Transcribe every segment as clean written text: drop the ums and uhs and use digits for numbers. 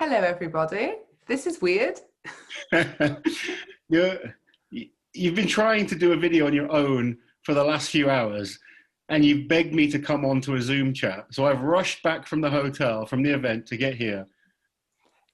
Hello, everybody. This is weird. You've been trying to do a video on your own for the last few hours, and you've begged me to come on to a Zoom chat. So I've rushed back from the hotel, from the event, to get here.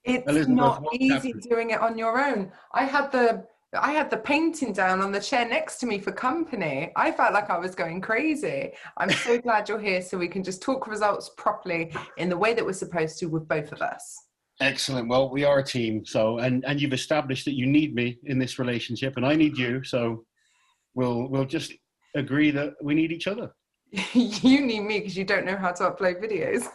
It's Elizabeth, not what's easy happened? doing it on your own. I had the painting down on the chair next to me for company. I felt like I was going crazy. I'm so glad you're here so we can just talk results properly in the way that we're supposed to with both of us. Excellent. Well, we are a team, so and you've established that you need me in this relationship, and I need you. So we'll just agree that we need each other. You need me because you don't know how to upload videos.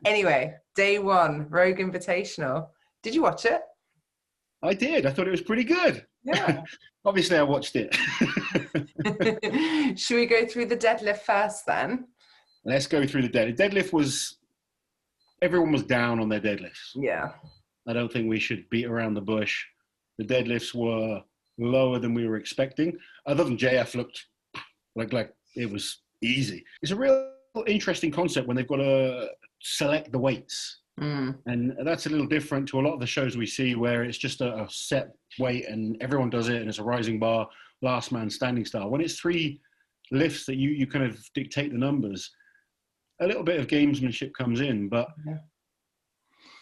Anyway, day one, Rogue Invitational. Did you watch it? I did. I thought it was pretty good. Yeah. Obviously, I watched it. Should we go through the deadlift first then? Let's go through the deadlift. Deadlift was, everyone was down on their deadlifts. Yeah. I don't think we should beat around the bush. The deadlifts were lower than we were expecting. Other than JF looked like it was easy. It's a real interesting concept when they've got to select the weights. And that's a little different to a lot of the shows we see where it's just a set weight and everyone does it and it's a rising bar, last man standing style. When it's three lifts that you kind of dictate the numbers, a little bit of gamesmanship comes in, but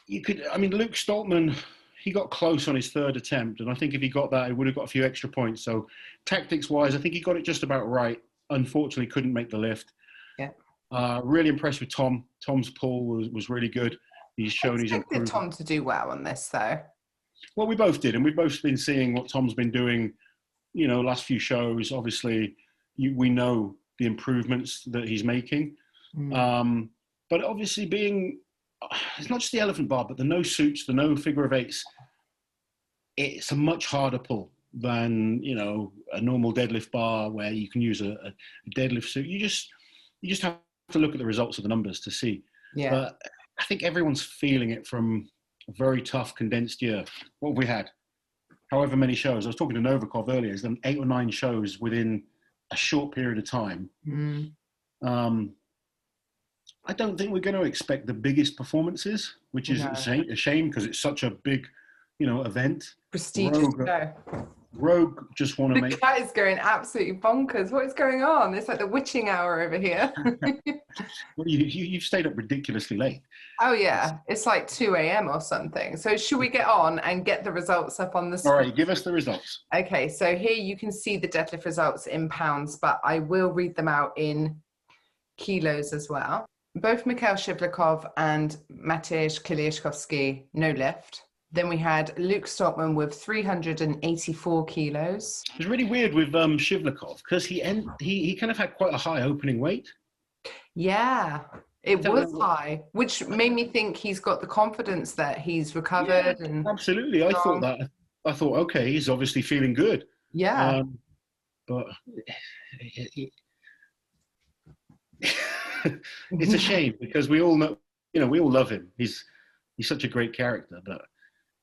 you could, I mean, Luke Stoltman, he got close on his third attempt, and I think if he got that, he would have got a few extra points. So tactics-wise, I think he got it just about right. Unfortunately, couldn't make the lift. Yeah. Really impressed with Tom. Tom's pull was really good. He's shown his improvement. Tom to do well on this, though. Well, we both did, and we've both been seeing what Tom's been doing, last few shows. Obviously, we know the improvements that he's making. But obviously it's not just the elephant bar, but the no suits, the no figure of eights. It's a much harder pull than, a normal deadlift bar where you can use a deadlift suit. You just have to look at the results of the numbers to see. Yeah. But I think everyone's feeling it from a very tough condensed year. What have we had? However many shows. I was talking to Novikov earlier. He's done 8 or 9 shows within a short period of time. I don't think we're going to expect the biggest performances, which is a shame because it's such a big, event. Prestigious show. Rogue just want to make... The cat is going absolutely bonkers. What is going on? It's like the witching hour over here. Well, you've stayed up ridiculously late. Oh, yeah. It's like 2 a.m. or something. So should we get on and get the results up on the screen? All right, give us the results. Okay, so here you can see the deadlift results in pounds, but I will read them out in kilos as well. Both Mikhail Shivlikov and Matej Kiliashkovsky, no lift. Then we had Luke Stoltman with 384 kilos. It was really weird with Shivlikov because he kind of had quite a high opening weight. Yeah, it was high, which made me think he's got the confidence that he's recovered. Yeah, and absolutely. I thought that. I thought, okay, he's obviously feeling good. Yeah. But it's a shame because we all know, we all love him. He's such a great character, but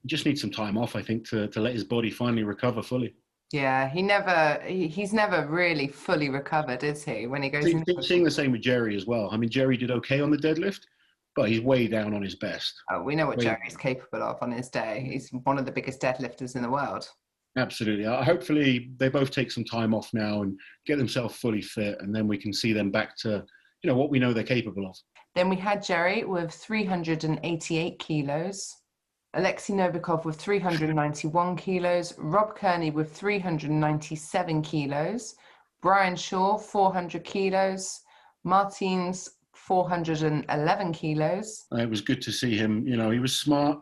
he just needs some time off, I think, to let his body finally recover fully. Yeah, he's never really fully recovered, is he? When he goes seeing the same with Jerry as well. I mean, Jerry did okay on the deadlift, but he's way down on his best. Oh, we know what Jerry's capable of on his day. He's one of the biggest deadlifters in the world. Absolutely. Hopefully they both take some time off now and get themselves fully fit, and then we can see them back to, what we know they're capable of. Then we had Jerry with 388 kilos. Alexei Novikov with 391 kilos. Rob Kearney with 397 kilos. Brian Shaw, 400 kilos. Martins, 411 kilos. It was good to see him. He was smart.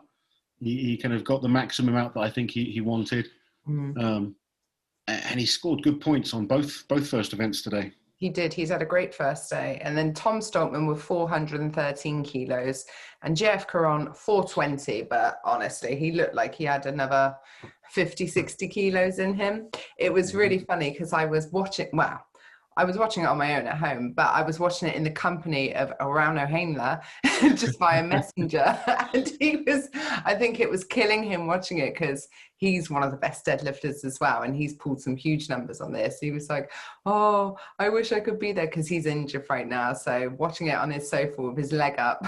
He kind of got the maximum out that I think he wanted. And he scored good points on both first events today. He did. He's had a great first day. And then Tom Stoltman with 413 kilos and JF Caron 420. But honestly, he looked like he had another 50, 60 kilos in him. It was really funny because I was watching it on my own at home, but I was watching it in the company of Orano Hainler just via Messenger. And I think it was killing him watching it because he's one of the best deadlifters as well. And he's pulled some huge numbers on this. He was like, oh, I wish I could be there because he's injured right now. So watching it on his sofa with his leg up,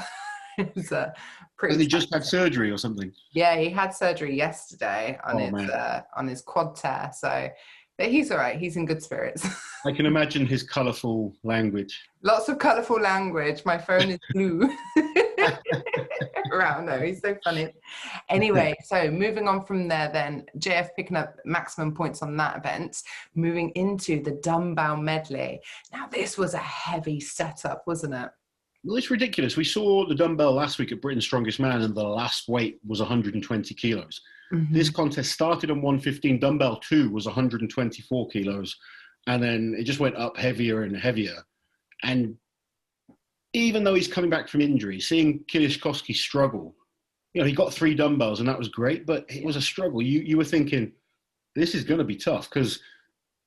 It's a But pretty. they just had surgery or something. Yeah, he had surgery yesterday on his quad tear. So, but he's all right. He's in good spirits. I can imagine his colourful language. Lots of colourful language. My phone is blue. Around though, he's so funny. Anyway, so moving on from there, then JF picking up maximum points on that event. Moving into the dumbbell medley. Now, this was a heavy setup, wasn't it? Well, it's ridiculous. We saw the dumbbell last week at Britain's Strongest Man, and the last weight was 120 kilos. Mm-hmm. This contest started on 115. Dumbbell 2 was 124 kilos, and then it just went up heavier and heavier. And even though he's coming back from injury, seeing Kilishkovsky struggle, you know, he got 3 dumbbells, and that was great, but it was a struggle. You were thinking, this is going to be tough, because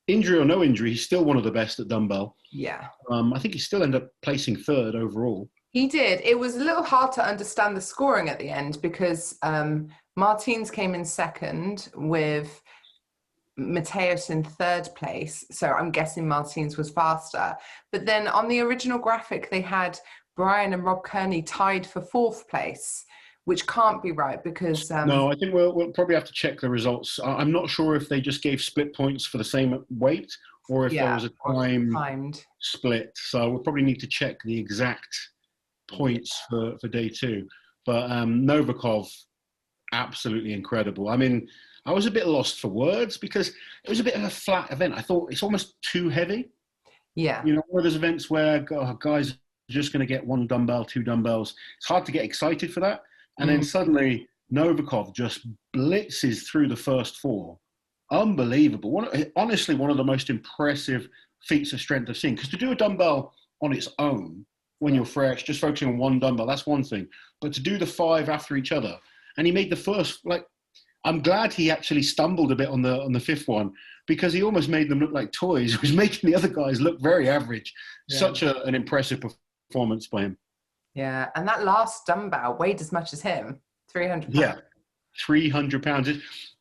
injury or no injury, he's still one of the best at dumbbell. Yeah. I think he still ended up placing 3rd overall. He did. It was a little hard to understand the scoring at the end because Martins came in 2nd with Mateus in 3rd place. So I'm guessing Martins was faster. But then on the original graphic, they had Brian and Rob Kearney tied for 4th place, which can't be right because... no, I think we'll probably have to check the results. I'm not sure if they just gave split points for the same weight or if there was a timed split. So we'll probably need to check the exact points for day 2. But Novikov, absolutely incredible. I mean, I was a bit lost for words because it was a bit of a flat event. I thought it's almost too heavy. Yeah. You know, one of those events where guys are just going to get 1 dumbbell, 2 dumbbells. It's hard to get excited for that. And then suddenly Novikov just blitzes through the first 4. Unbelievable. Honestly, one of the most impressive feats of strength I've seen. Because to do a dumbbell on its own, when you're fresh, just focusing on 1 dumbbell, that's one thing. But to do the 5 after each other, and he made the first, like, I'm glad he actually stumbled a bit on the 5th one, because he almost made them look like toys. He was making the other guys look very average. Yeah. Such an impressive performance by him. Yeah, and that last dumbbell weighed as much as him, 300 pounds. Yeah, 300 pounds.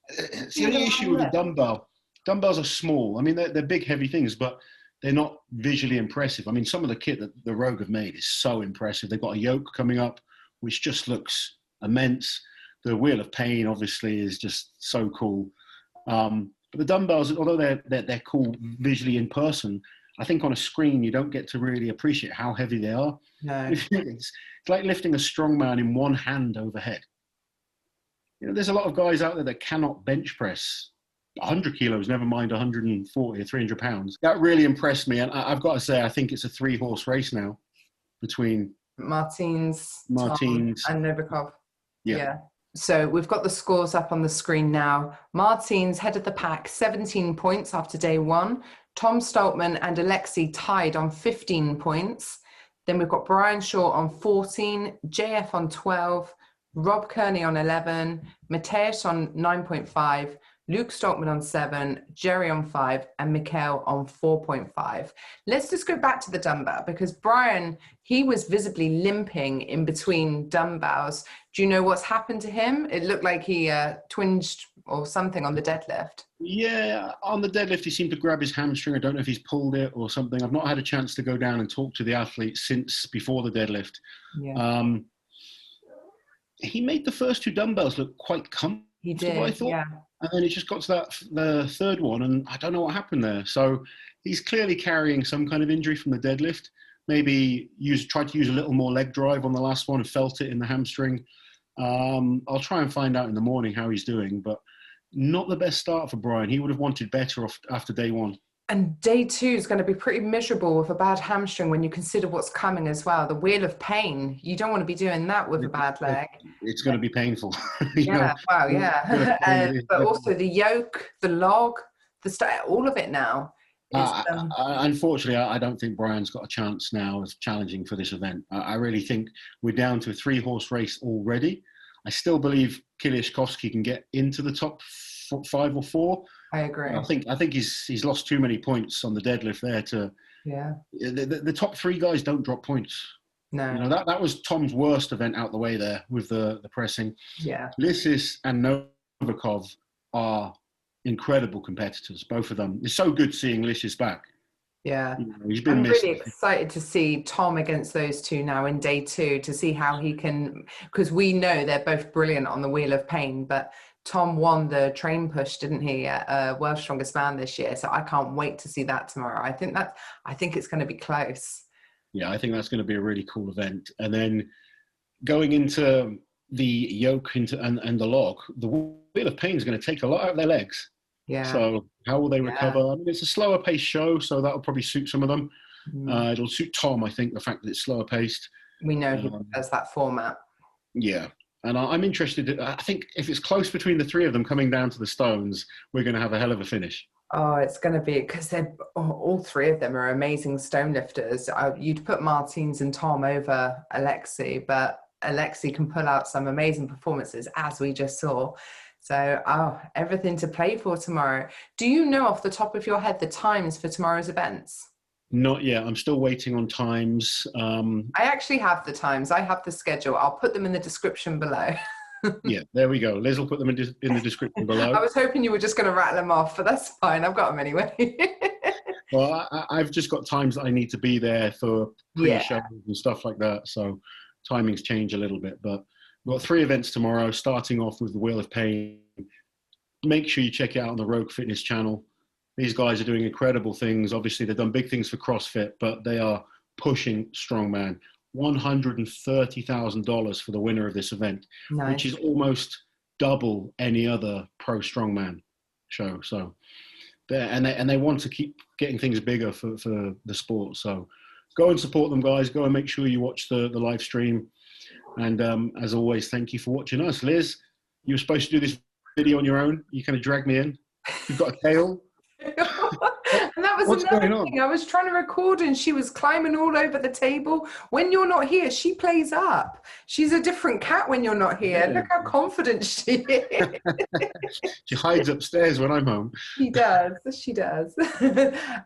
It's the only issue with the dumbbell. Dumbbells are small. I mean, they're big, heavy things, but they're not visually impressive. I mean, some of the kit that the Rogue have made is so impressive. They've got a Yoke coming up, which just looks immense. The Wheel of Pain, obviously, is just so cool. But the dumbbells, although they're cool visually in person, I think on a screen you don't get to really appreciate how heavy they are. No. It's like lifting a strongman in one hand overhead. You know, there's a lot of guys out there that cannot bench press 100 kilos, never mind 140 or 300 pounds. That really impressed me. And I've got to say, I think it's a 3-horse race now between Martins and Novikov. Yeah. So we've got the scores up on the screen now. Martins head of the pack, 17 points after day 1. Tom Stoltman and Alexei tied on 15 points. Then we've got Brian Shaw on 14, JF on 12, Rob Kearney on 11, Mateus on 9.5, Luke Stoltman on 7, Jerry on 5, and Mikhail on 4.5. Let's just go back to the dumbbell because Brian, he was visibly limping in between dumbbells. Do you know what's happened to him? It looked like he twinged or something on the deadlift. Yeah, on the deadlift, he seemed to grab his hamstring. I don't know if he's pulled it or something. I've not had a chance to go down and talk to the athlete since before the deadlift. Yeah. He made the first 2 dumbbells look quite comfortable, he did, I thought. Yeah. And then it just got to the 3rd one, and I don't know what happened there. So he's clearly carrying some kind of injury from the deadlift. Maybe tried to use a little more leg drive on the last one and felt it in the hamstring. I'll try and find out in the morning how he's doing, but not the best start for Brian. He would have wanted better after day 1. And day 2 is going to be pretty miserable with a bad hamstring when you consider what's coming as well. The Wheel of Pain. You don't want to be doing that with a bad leg. It's going to be painful. Yeah, wow, yeah. But also the yoke, the log, all of it now. Unfortunately, I don't think Brian's got a chance now of challenging for this event. I really think we're down to a 3-horse race already. I still believe Kilishkovsky can get into the top 5 or 4. I agree. I think he's lost too many points on the deadlift there to. Yeah. The top 3 guys don't drop points. No. You know, that was Tom's worst event out the way there with the pressing. Yeah. Lissis and Novikov are incredible competitors, both of them. It's so good seeing Lissis back. Yeah. He's been I'm missed. really excited to see Tom against those two now in day 2 to see how he can, because we know they're both brilliant on the Wheel of Pain, but Tom won the train push, didn't he, at World's Strongest Man this year? So I can't wait to see that tomorrow. I think it's going to be close. Yeah, I think that's going to be a really cool event. And then going into the yoke and the log, the Wheel of Pain is going to take a lot out of their legs. Yeah. So how will they recover? I mean, it's a slower paced show, so that'll probably suit some of them. It'll suit Tom, I think, the fact that it's slower paced. We know he does that format. Yeah. And I'm interested. I think if it's close between the three of them coming down to the stones, we're going to have a hell of a finish. Oh, it's going to be, because they're all three of them are amazing stone lifters. You'd put Martins and Tom over Alexei, but Alexei can pull out some amazing performances, as we just saw. So, everything to play for tomorrow. Do you know off the top of your head the times for tomorrow's events? Not yet. I'm still waiting on times. I actually have the times. I have the schedule. I'll put them in the description below. Yeah, there we go. Liz will put them in the description below. I was hoping you were just going to rattle them off, but that's fine. I've got them anyway. Well, I've just got times that I need to be there for pre-shows and stuff like that. So timings change a little bit. But we've got 3 events tomorrow, starting off with the Wheel of Pain. Make sure you check it out on the Rogue Fitness channel. These guys are doing incredible things. Obviously, they've done big things for CrossFit, but they are pushing Strongman. $130,000 for the winner of this event, nice. Which is almost double any other pro strongman show. So, they want to keep getting things bigger for the sport. So, go and support them, guys. Go and make sure you watch the live stream. And as always, thank you for watching us. Liz, you were supposed to do this video on your own. You kind of dragged me in. You've got a tail. And that was another thing. I was trying to record and she was climbing all over the table. When you're not here, she plays up. She's a different cat when you're not here. Yeah. Look how confident she is. She hides upstairs when I'm home. She does. She does.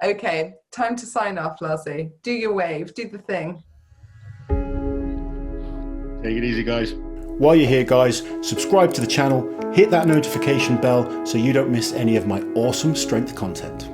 Okay, time to sign off, Lassie. Do your wave. Do the thing. Take it easy, guys. While you're here, guys, subscribe to the channel, hit that notification bell so you don't miss any of my awesome strength content.